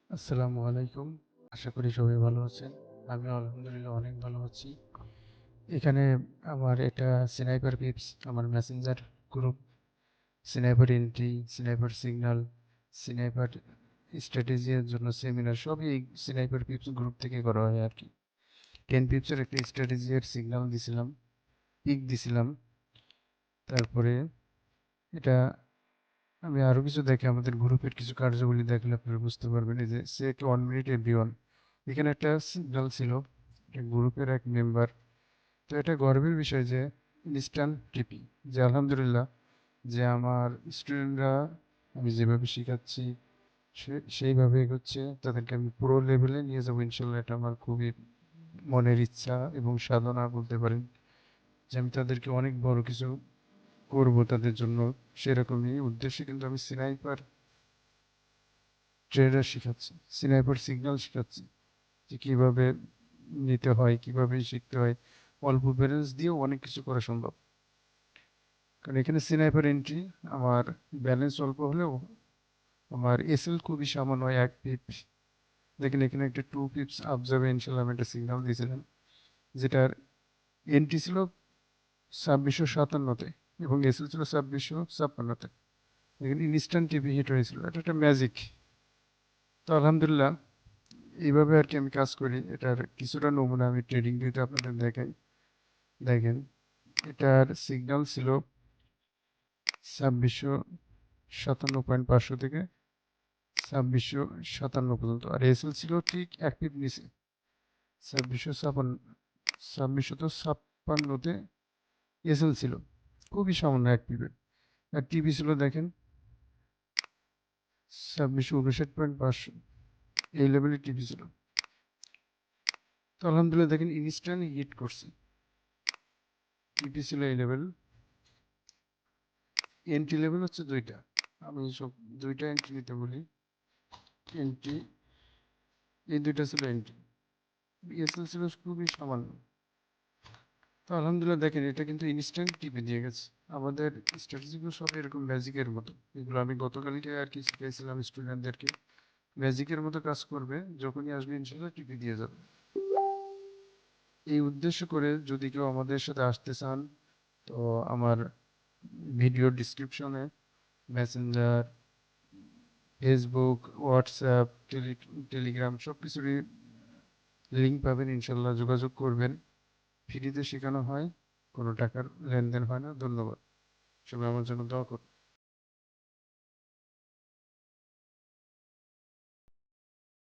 আসসালামু আলাইকুম। আশা করি সবাই ভালো আছেন। আমিও আলহামদুলিল্লাহ অনেক ভালো আছি। এখানে আমার এটা স্নাইপার পিপস, আমার Messenger group, sniper entry, sniper signal, sniper strategy এর জন্য সেমিনার সবই এই স্নাইপার পিপস গ্রুপ থেকে করা হয় আরকি। 10 পিপসের একটা স্ট্র্যাটেজি এর সিগন্যাল দিছিলাম, পিক দিছিলাম। তারপরে এটা আমি আরো কিছু দেখে আমাদের গ্রুপের কিছু কার্যাবলী দেখলে আপনারা বুঝতে পারবেন। এই যে সেট 1 মিনিট এভরিওয়ান। এখানে একটা সিগন্যাল ছিল, গ্রুপের এক মেম্বার। তো এটা গর্বের বিষয় যে ইনস্ট্যান্ট টিপি, যে আলহামদুলিল্লাহ যে আমার স্টুডেন্টরা আমি যেভাবে শেখাচ্ছি সেইভাবে এগোচ্ছে, তাদেরকে আমি প্রো লেভেলে নিয়ে যাবো ইনশাল্লাহ। এটা আমার খুবই মনের ইচ্ছা এবং সাধনা বলতে পারেন, যে আমি তাদেরকে অনেক বড় কিছু করব তাদের জন্য। সেরকমই উদ্দেশ্যে কিন্তু আমি স্নাইপার ট্রেডার শেখাচ্ছি, স্নাইপার সিগন্যাল শেখাচ্ছি, যে কিভাবে নিতে হয়, কিভাবে শিখতে হয়। অল্প ব্যালেন্স দিয়েও অনেক কিছু করা সম্ভব। কারণ এখানে স্নাইপার এন্ট্রি আমার ব্যালেন্স অল্প হলেও আমার এসএল খুবই সামান্য, 1 পিপ। দেখেন এখানে একটা 2 পিপস অবজার্ভে ইনশাল্লাহ আমি একটা সিগন্যাল দিয়েছিলাম, যেটার এন্ট্রি ছিল 2657-তে এবং এসএল ছিল 2656-তে। এখানে ইনস্ট্যান্ট টিপি হিট হয়েছিল, এটা একটা ম্যাজিক। তো আলহামদুলিল্লাহ এইভাবে আর কি আমি কাজ করি। এটার কিছুটা নমুনা আমি ট্রেডিং ভিউতে আপনাদের দেখাই। দেখেন এটার সিগন্যাল ছিল 2657.500 থেকে 2657 পর্যন্ত, আর এসএল ছিল ঠিক 1 পিপ নিচে, 2656তে এসএল ছিল খুবই সামান্য 1 পিপের। আর টিভি ছিল দেখেন 2659.500, এই লেভেলের টিভি ছিল। তো আলহামদুলিল্লাহ দেখেন ইনস্ট্যান্ট হিট করছে। টিভি ছিল এই লেভেল। এন্ট্রি লেভেল হচ্ছে দুইটা, আমি সব দুইটা এন্ট্রি নিতে বলি। এন্ট্রি, এই দুইটা ছিল এন্ট্রি, এসএল ছিল খুবই সামান্য। তো আলহামদুলিল্লাহ দেখেন এটা কিন্তু ইনস্ট্যান্ট টিপে দিয়ে গেছে। আমাদের স্ট্র্যাটেজিগুলো সব এরকম ম্যাজিকের মতো। এগুলো আমি গতকালকে আর কি শিখিয়েছিলাম স্টুডেন্টদেরকে। ম্যাজিকের মতো কাজ করবে, যখনই আসবে ইনশাল্লাহ টিপে দিয়ে যাবে। এই উদ্দেশ্য করে যদি কেউ আমাদের সাথে আসতে চান, তো আমার ভিডিও ডিসক্রিপশনে মেসেঞ্জার, ফেসবুক, হোয়াটসঅ্যাপ, টেলিগ্রাম সব কিছুরই লিঙ্ক পাবেন। ইনশাল্লাহ যোগাযোগ করবেন। ফ্রিতে শেখানো হয়, কোনো টাকার লেনদেন হয় না। ধন্যবাদ। সবাই আমার জন্য দোয়া করুন।